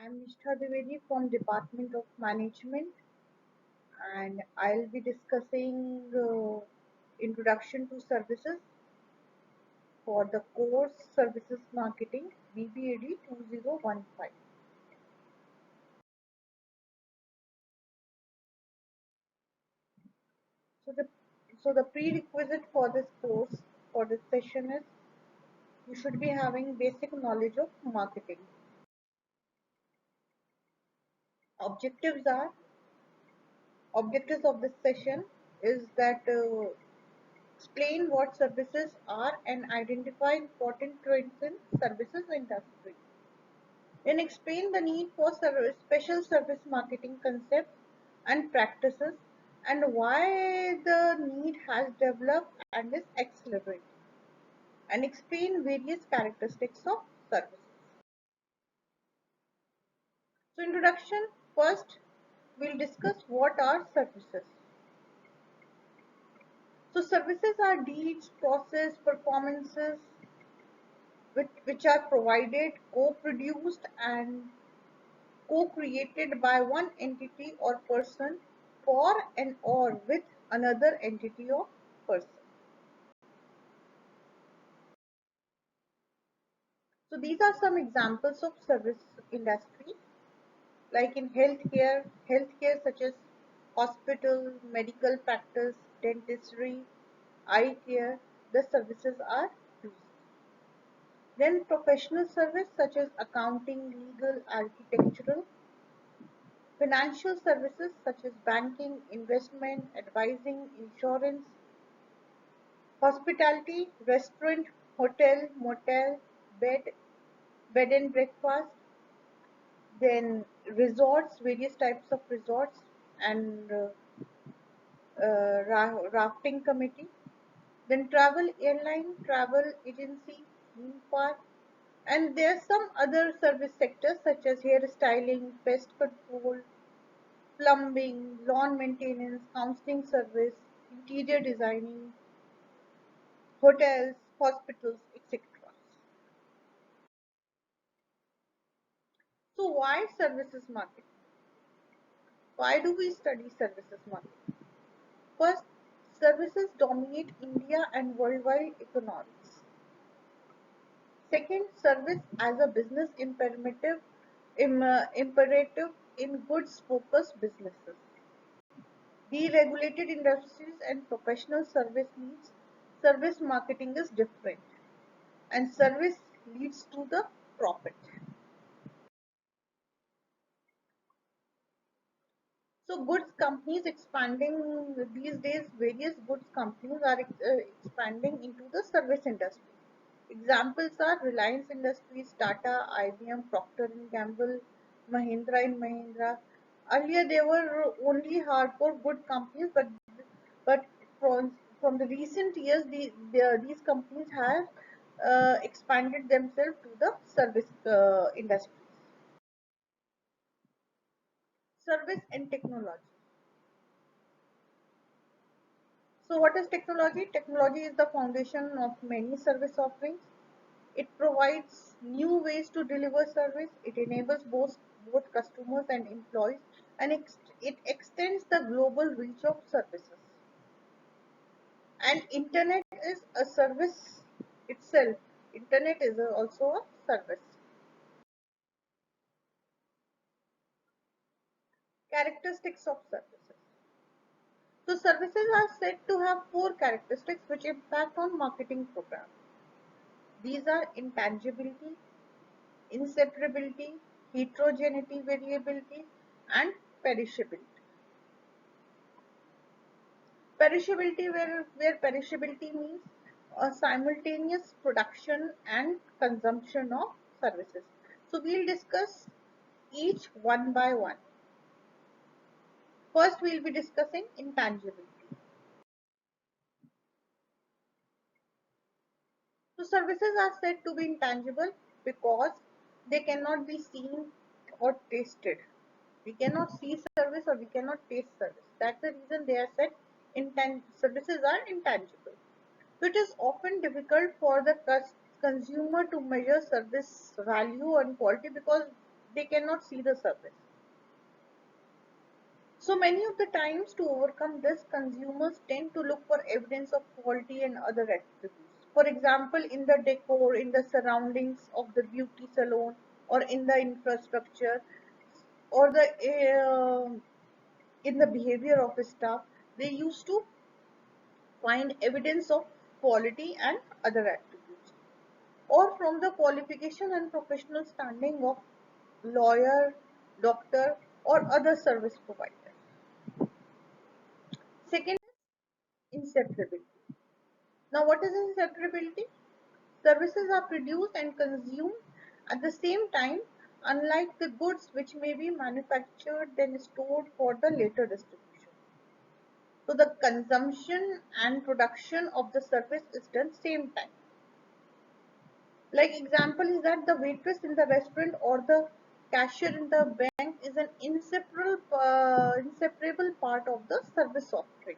I'm Nishtha Dwivedi from Department of Management, and I'll be discussing Introduction to Services for the course Services Marketing BBAD 2015. So the prerequisite for this course, for this session, is you should be having basic knowledge of marketing. Objectives are Objectives of this session is that explain what services are and identify important trends in services industry. Then explain the need for special service marketing concepts and practices and why the need has developed and is accelerating. And explain various characteristics of services. So introduction, first we'll discuss what are services. So services are deeds, process, performances which are provided, co-produced and co-created by one entity or person for and or with another entity or person. So these are some examples of service industry, like in healthcare such as hospital, medical practice, dentistry, eye care, the services are used. Then professional service such as accounting, legal, architectural. Financial services such as banking, investment, advising, insurance. Hospitality, restaurant, hotel, motel, bed and breakfast. Then resorts, various types of resorts and rafting committee. Then travel airline, travel agency, theme park. And there are some other service sectors such as hair styling, pest control, plumbing, lawn maintenance, counseling service, interior designing, hotels, hospitals, etc. So why services marketing? Why do we study services marketing? First, services dominate India and worldwide economies. Second, service as a business imperative in goods-focused businesses. Deregulated industries and professional service needs, service marketing is different, and service leads to the profit. So goods companies expanding these days, various goods companies are expanding into the service industry. Examples are Reliance Industries, Tata, IBM, Procter and Gamble, Mahindra and Mahindra. Earlier they were only hardcore good companies, but from the recent years, these companies have expanded themselves to the service industries. Service and technology. So what is technology? Technology is the foundation of many service offerings. It provides new ways to deliver service. It enables both customers and employees, and it extends the global reach of services. And internet is a service itself. Internet is also a service. Characteristics of services. So services are said to have four characteristics which impact on marketing programs. These are intangibility, inseparability, heterogeneity, variability, and perishability. Perishability, where perishability means a simultaneous production and consumption of services. So we'll discuss each one by one. First, we'll be discussing intangibility. So services are said to be intangible because they cannot be seen or tasted. We cannot see service or we cannot taste service. That's the reason they are said services are intangible. So it is often difficult for the consumer to measure service value and quality because they cannot see the service. So many of the times, to overcome this, consumers tend to look for evidence of quality and other attributes. For example, in the decor, in the surroundings of the beauty salon, or in the infrastructure, or the in the behavior of the staff, they used to find evidence of quality and other attributes, or from the qualification and professional standing of lawyer, doctor, or other service provider. Second is inseparability. Now, what is inseparability? Services are produced and consumed at the same time, unlike the goods which may be manufactured then stored for the later distribution. So the consumption and production of the service is done same time. Like example is that the waitress in the restaurant or the cashier in the bank is an inseparable part of the service offering.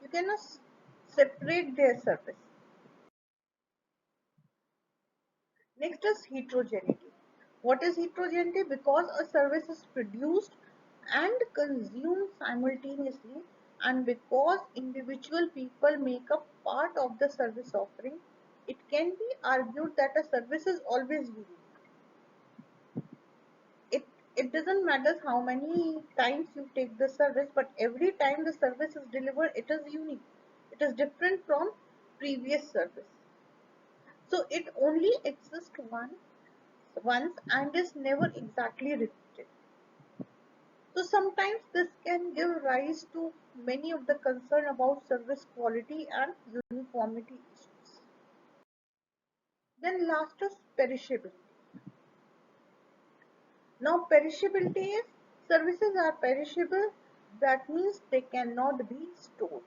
You cannot separate their service. Next is heterogeneity. What is heterogeneity? Because a service is produced and consumed simultaneously, and because individual people make up part of the service offering, it can be argued that a service is always unique. It, it doesn't matter how many times you take the service, but every time the service is delivered, it is unique. It is different from previous service. So it only exists once and is never exactly repeated. So sometimes this can give rise to many of the concern about service quality and uniformity issues. Then last is perishability. Now perishability is services are perishable, that means they cannot be stored.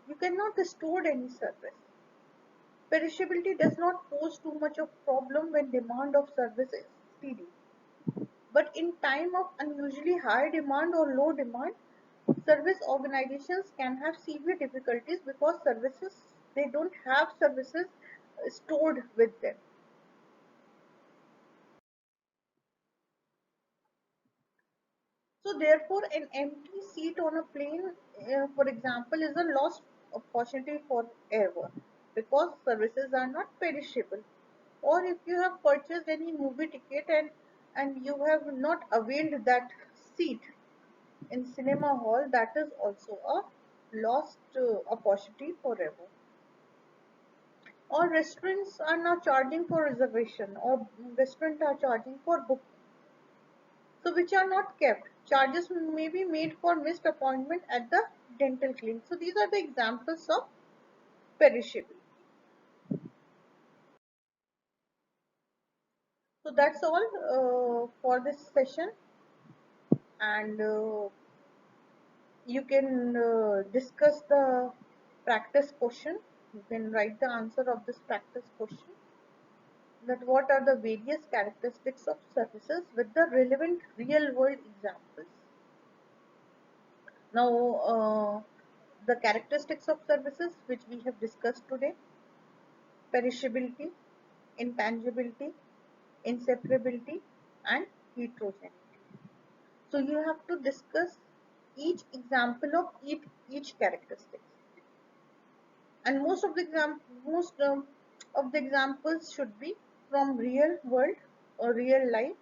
You cannot store any service. Perishability does not pose too much of problem when demand of service is steady. But in time of unusually high demand or low demand, service organizations can have severe difficulties because they don't have services stored with them. So therefore, an empty seat on a plane, for example, is a lost opportunity forever because services are not perishable. Or if you have purchased any movie ticket and you have not availed that seat in cinema hall, that is also a lost opportunity forever. Or restaurants are now charging for reservation, or restaurants are charging for booking, so which are not kept. Charges may be made for missed appointment at the dental clinic. So these are the examples of perishable. So that's all for this session, and you can discuss the practice question. You can write the answer of this practice question, that what are the various characteristics of services with the relevant real world examples. Now, the characteristics of services which we have discussed today: perishability, intangibility, inseparability, and heterogeneity. So you have to discuss each example of each characteristic, and most of the examples should be from real world or real life,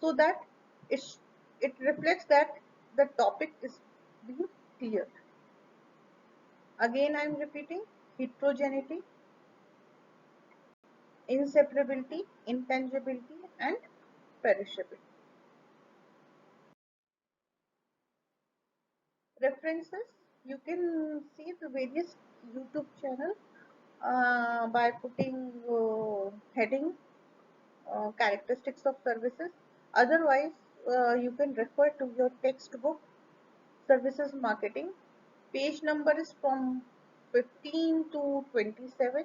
so that it it reflects that the topic is being clear. Again, I am repeating: heterogeneity, inseparability, intangibility, and perishability. References: you can see the various YouTube channels by putting heading characteristics of services. Otherwise, you can refer to your textbook, Services Marketing. Page number is from 15 to 27,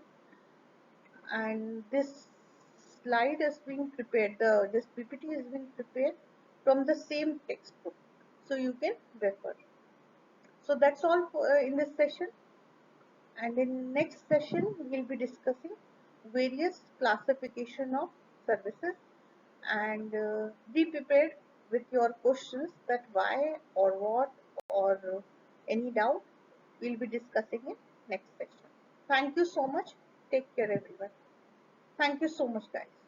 and this slide is being prepared, this PPT is being prepared from the same textbook, so you can refer. So that's all in this session, and in next session we'll be discussing various classification of services and be prepared with your questions that why or what or any doubt. We'll be discussing in next session. Thank you so much. Take care everyone. Thank you so much guys.